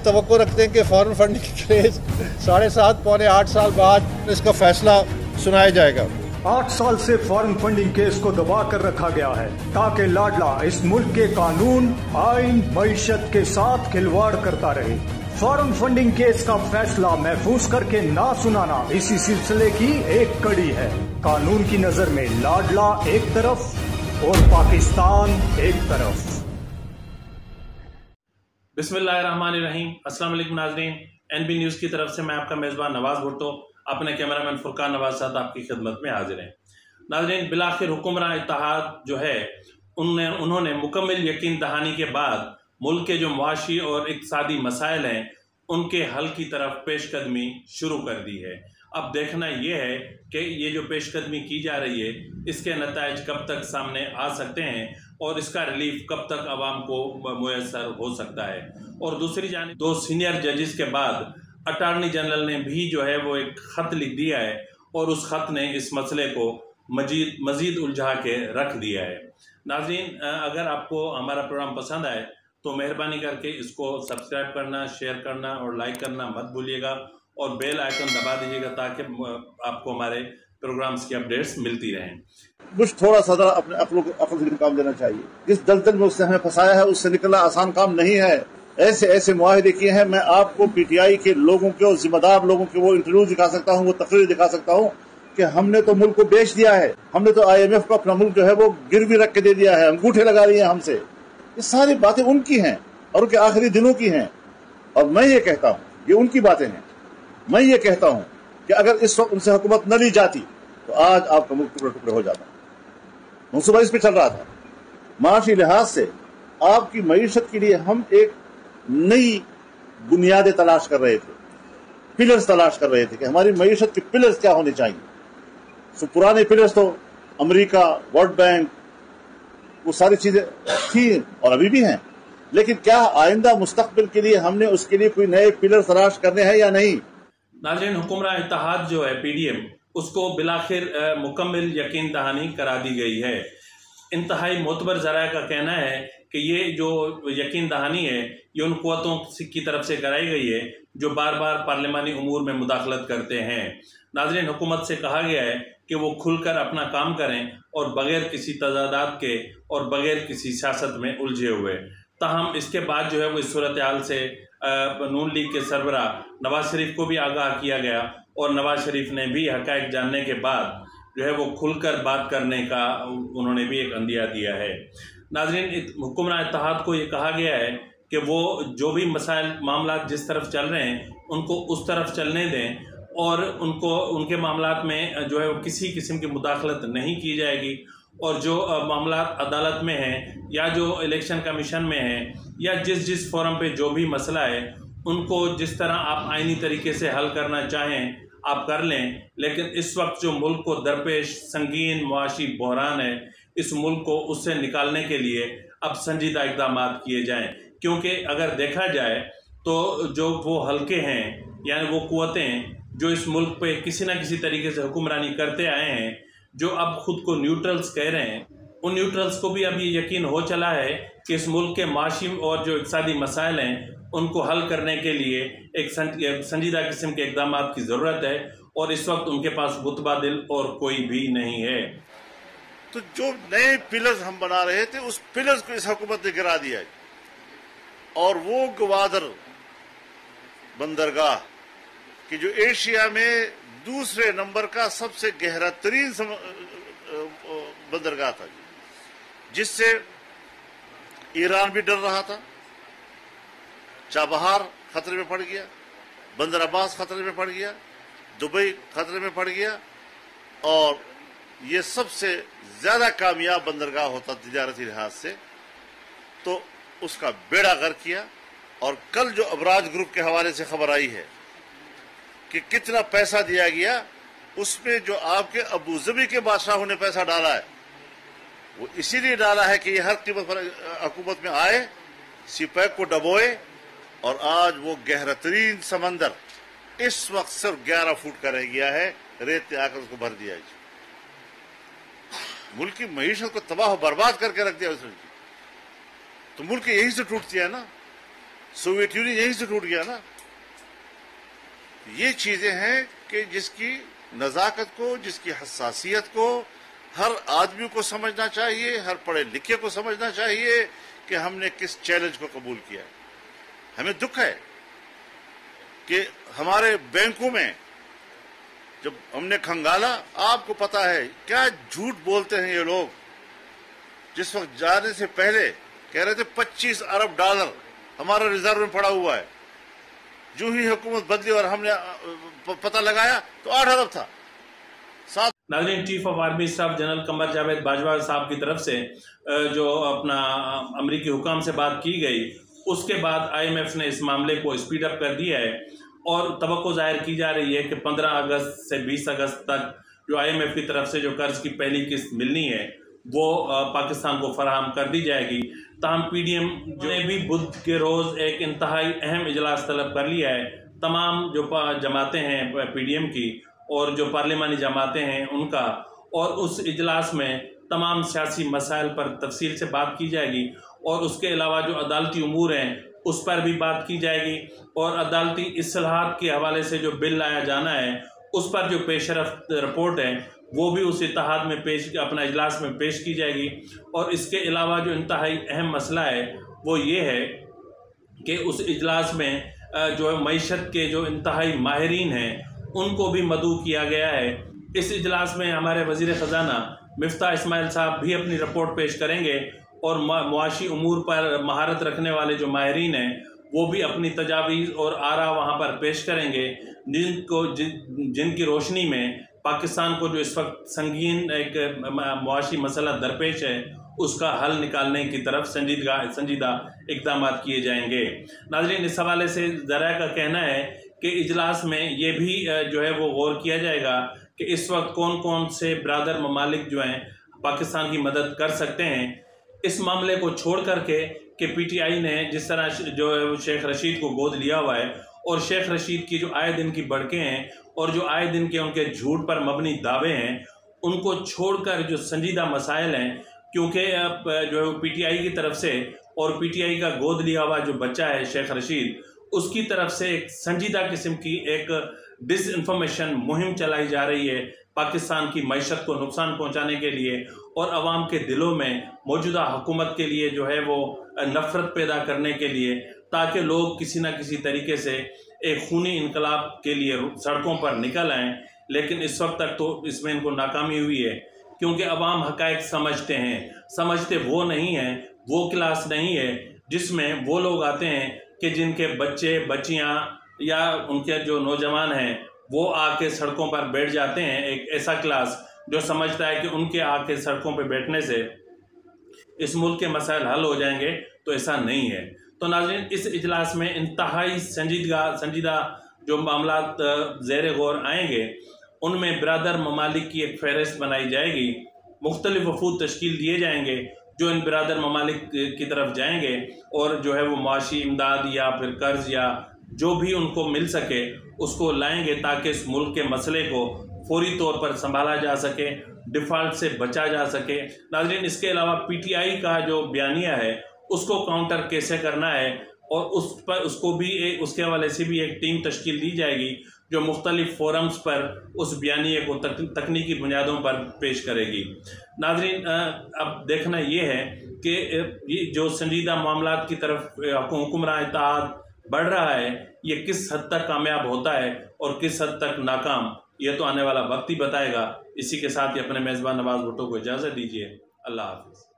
तवक्को रखते हैं कि फॉरेन फंडिंग के लिए 7.5 पौने 8 साल बाद इसका फैसला सुनाया जाएगा। 8 साल से फॉरेन फंडिंग केस को दबा कर रखा गया है ताकि लाडला इस मुल्क के कानून, आइन, मईशत के साथ खिलवाड़ करता रहे। फॉरेन फंडिंग केस का फैसला महफूज करके ना सुनाना इसी सिलसिले की एक कड़ी है। कानून की नजर में लाडला एक तरफ और पाकिस्तान एक तरफ। बिस्मिल्लाहिर्रहमानिर्रहीम। अस्सलाम वालेकुम नाज़रीन, NB न्यूज़ की तरफ से मैं आपका मेज़बान नवाज़ भुट्टो अपने कैमरामैन फुरकान नवाज साथ आपकी खिदमत में हाजिर हैं। नाज़रीन, बिलाखिर हुक्मरान इत्तेहाद जो है उन्होंने मुकम्मल यकीन दहानी के बाद मुल्क के जो मुआशी और इक़्तिसादी मसाइल हैं उनके हल की तरफ पेशकदमी शुरू कर दी है। अब देखना यह है कि ये जो पेशकदमी की जा रही है इसके नताइज कब तक सामने आ सकते हैं और इसका रिलीफ कब तक आवाम को मुयस्सर हो सकता है। और दूसरी जानिब 2 सीनियर जजेस के बाद अटार्नी जनरल ने भी जो है वो एक ख़त लिख दिया है और उस ख़त ने इस मसले को मज़ीद उलझा के रख दिया है। नाज़रीन, अगर आपको हमारा प्रोग्राम पसंद आए तो मेहरबानी करके इसको सब्सक्राइब करना, शेयर करना और लाइक करना मत भूलिएगा और बेल आइकन दबा दीजिएगा ताकि आपको हमारे प्रोग्राम्स की अपडेट्स मिलती रहें। बुश थोड़ा सा अपने अक्ल से काम देना चाहिए। जिस दलदल में उसने हमें फंसाया है उससे निकलना आसान काम नहीं है। ऐसे मुआहिदे किए हैं। मैं आपको PTI के लोगों के और जिम्मेदार लोगों के वो इंटरव्यू दिखा सकता हूँ, वो तकरीर दिखा सकता हूँ कि हमने तो मुल्क को बेच दिया है, हमने तो IMF को अपना मुल्क जो है वो गिरवी रख के दे दिया है, अंगूठे लगा लिए हैं हमसे। ये सारी बातें उनकी हैं और उनके आखिरी दिनों की हैं। और मैं ये कहता हूँ, ये उनकी बातें हैं। मैं ये कहता हूँ कि अगर इस वक्त उनसे हुकूमत न ली जाती तो आज आपका मुल्क टुकड़े टुकड़े हो जाता। मनसूबा इस पे चल रहा था। माशी लिहाज से आपकी मईशत के लिए हम एक नई बुनियादें तलाश कर रहे थे, पिलर्स तलाश कर रहे थे कि हमारी मईशत के पिलर्स क्या होने चाहिए। तो पुराने पिलर्स तो अमेरिका, वर्ल्ड बैंक, वो सारी चीजें थी और अभी भी हैं, लेकिन क्या आइंदा मुस्तकबिल के लिए हमने उसके लिए कोई नए पिलर तलाश करने हैं या नहीं। नाज़रीन, हुक्मरान इत्तेहाद जो है PDM उसको बिलाखिर मुकम्मल यकीन दहानी करा दी गई है। इंतहाई मोतबर ज़राए का कहना है कि ये जो यकीन दहानी है ये उन क़ुव्वतों की तरफ से कराई गई है जो बार बार पार्लिमानी उमूर में मुदाखलत करते हैं। नाज़रीन, हुकूमत से कहा गया है कि वो खुलकर अपना काम करें और बग़ैर किसी तजादात के और बग़ैर किसी सियासत में उलझे हुए। ताहम इसके बाद जो है वो इस सूरत हाल से नून लीग के सरबरा नवाज शरीफ को भी आगाह किया गया और नवाज शरीफ ने भी हक़ाइक़ जानने के बाद जो है वो खुलकर बात करने का उन्होंने भी एक अंदिया दिया है। नाज़रीन, हुक्मरान इत्तेहाद को ये कहा गया है कि वो जो भी मसाइल मामला जिस तरफ चल रहे हैं उनको उस तरफ चलने दें और उनके मामलात में जो है वो किसी किस्म की मुदाखलत नहीं की जाएगी और जो मामला अदालत में हैं या जो इलेक्शन कमीशन में हैं या जिस फोरम पे जो भी मसला है उनको जिस तरह आप आइनी तरीके से हल करना चाहें आप कर लें। लेकिन इस वक्त जो मुल्क को दरपेश संगीन मुआशी बहरान है, इस मुल्क को उससे निकालने के लिए अब संजीदा इक़दाम किए जाएं, क्योंकि अगर देखा जाए तो जो वो हल्के हैं यानी वो क़ुव्वतें जो इस मुल्क पे किसी न किसी तरीके से हुक्मरानी करते आए हैं, जो अब खुद को न्यूट्रल्स कह रहे हैं, उन न्यूट्रल्स को भी अब ये यकीन हो चला है कि इस मुल्क के माशी और जो इक़्तिसादी मसाइल हैं उनको हल करने के लिए एक संजीदा किस्म के इक़दाम की ज़रूरत है और इस वक्त उनके पास गुतबा दिल और कोई भी नहीं है। तो जो नए पिलर्स हम बना रहे थे उस पिलर्स को इस हुकूमत ने गिरा दिया और वो गवादर बंदरगाह कि जो एशिया में दूसरे नंबर का सबसे गहरा तरीन बंदरगाह था, जिससे ईरान भी डर रहा था, चाबहार खतरे में पड़ गया, बंदर अब्बास खतरे में पड़ गया, दुबई खतरे में पड़ गया और ये सबसे ज्यादा कामयाब बंदरगाह होता तिजारती लिहाज से, तो उसका बेड़ा गर्क किया। और कल जो अबराज ग्रुप के हवाले से खबर आई है कि कितना पैसा दिया गया, उसमें जो आपके अबूजबी के बादशाहों ने पैसा डाला है वो इसीलिए डाला है कि ये हर कीमत पर हुकूमत में आए, सिपैक को डबोए और आज वो गहरा तरीन समंदर इस वक्त सिर्फ 11 फुट का रह गया है, रेत ने आकर उसको भर दिया है। मुल्क की मईशत को तबाह बर्बाद करके रख दिया उसने। तो मुल्क यही से टूटती है ना। सोवियत यूनियन यहीं से टूट गया ना। ये चीजें हैं कि जिसकी नजाकत को, जिसकी हसासियत को हर आदमी को समझना चाहिए, हर पढ़े लिखे को समझना चाहिए कि हमने किस चैलेंज को कबूल किया है। हमें दुख है कि हमारे बैंकों में जब हमने खंगाला, आपको पता है क्या झूठ बोलते हैं ये लोग। जिस वक्त जाने से पहले कह रहे थे 25 अरब डॉलर हमारा रिजर्व में पड़ा हुआ है, जो ही हुकूमत बदली और हमने पता लगाया तो 8 अरब था। नाज़रीन, chief of army staff general Qamar Javed Bajwa साहब की तरफ से जो अपना अमरीकी हुकाम से बात की गई, उसके बाद IMF ने इस मामले को स्पीड अप कर दिया है और तवक्को जाहिर की जा रही है कि 15 अगस्त से 20 अगस्त तक जो IMF की तरफ से जो कर्ज की पहली किस्त मिलनी है वो पाकिस्तान को फराहम कर दी जाएगी। ताहम PDM ने भी बुध के रोज़ एक इंतहाई अहम इजलास तलब कर लिया है। तमाम जो जमातें हैं PDM की और जो पार्लिमानी जमातें हैं उनका, और उस इजलास में तमाम सियासी मसाइल पर तफसील से बात की जाएगी और उसके अलावा जो अदालती उमूर हैं उस पर भी बात की जाएगी और अदालती इस्लाहात के हवाले से जो बिल लाया जाना है उस पर जो पेशरफ्त रिपोर्ट है वो भी उस इत्तेहाद में अपना इजलास में पेश की जाएगी। और इसके अलावा जो इंतहाई अहम मसला है वो ये है कि उस इजलास में जो मईशत के जो इंतहाई माहिरीन हैं उनको भी मदऊ किया गया है। इस इजलास में हमारे वज़ीर ख़जाना मिफ्ता इस्माइल साहब भी अपनी रिपोर्ट पेश करेंगे और मुआशी उमूर पर महारत रखने वाले जो माहिरीन हैं वो भी अपनी तजावीज़ और आरा वहाँ पर पेश करेंगे, जिनकी रोशनी में पाकिस्तान को जो इस वक्त संगीन एक मुआशी मसला दरपेश है उसका हल निकालने की तरफ संजीदा इक़दाम किए जाएंगे। नाज़रीन, इस हवाले से ज़रा का कहना है कि इजलास में ये भी जो है वो गौर किया जाएगा कि इस वक्त कौन कौन से ब्रादर ममालिक जो हैं पाकिस्तान की मदद कर सकते हैं। इस मामले को छोड़ करके कि PTI ने जिस तरह जो है वो शेख रशीद को गोद लिया हुआ है और शेख रशीद की जो आए दिन की भड़कें हैं और जो आए दिन के उनके झूठ पर मबनी दावे हैं उनको छोड़कर जो संजीदा मसाइल हैं, क्योंकि जो है PTI की तरफ से और PTI का गोद लिया हुआ जो बच्चा है शेख रशीद, उसकी तरफ से एक संजीदा किस्म की एक डिस इन्फॉर्मेशन मुहिम चलाई जा रही है पाकिस्तान की मईशत को नुकसान पहुंचाने के लिए और अवाम के दिलों में मौजूदा हुकूमत के लिए जो है वो नफ़रत पैदा करने के लिए, ताकि लोग किसी न किसी तरीके से एक खूनी इनकलाब के लिए सड़कों पर निकल आएँ। लेकिन इस वक्त तक तो इसमें इनको नाकामी हुई है, क्योंकि अवाम हक़ाइक़ समझते हैं। समझते वो नहीं हैं, वो क्लास नहीं है जिसमें वो लोग आते हैं कि जिनके बच्चे बच्चियां या उनके जो नौजवान हैं वो आके सड़कों पर बैठ जाते हैं। एक ऐसा क्लास जो समझता है कि उनके आके सड़कों पर बैठने से इस मुल्क के मसाइल हल हो जाएंगे, तो ऐसा नहीं है। तो नाज़रीन, इस इजलास में इंतहाई संजीदा जो मामला ज़ेर गौर आएंगे उनमें ब्रादर ममालिक की एक फ़हरिस्त बनाई जाएगी, मुख्तलिफ वफूद तश्कील दिए जाएंगे जो इन बिरादर ममालिक की तरफ जाएंगे और जो है वो मुआशी इमदाद या फिर कर्ज या जो भी उनको मिल सके उसको लाएंगे, ताकि इस मुल्क के मसले को फौरी तौर पर संभाला जा सके, डिफ़ॉल्ट से बचा जा सके। नाज़रीन, इसके अलावा PTI का जो बयानिया है उसको काउंटर कैसे करना है और उसको भी उसके हवाले से भी एक टीम तश्कील दी जाएगी जो मुख्तलिफ फोरम्स पर उस बयानिए को तकनीकी बुनियादों पर पेश करेगी। नाज़रीन, अब देखना ये है कि ये जो संजीदा मामलात की तरफ हुक्मरान इत्तेहाद बढ़ रहा है ये किस हद तक कामयाब होता है और किस हद तक नाकाम, ये तो आने वाला वक्त ही बताएगा। इसी के साथ ही अपने मेज़बान नवाज़ भुट्टो को इजाज़त दीजिए। अल्लाह हाफ़िज़।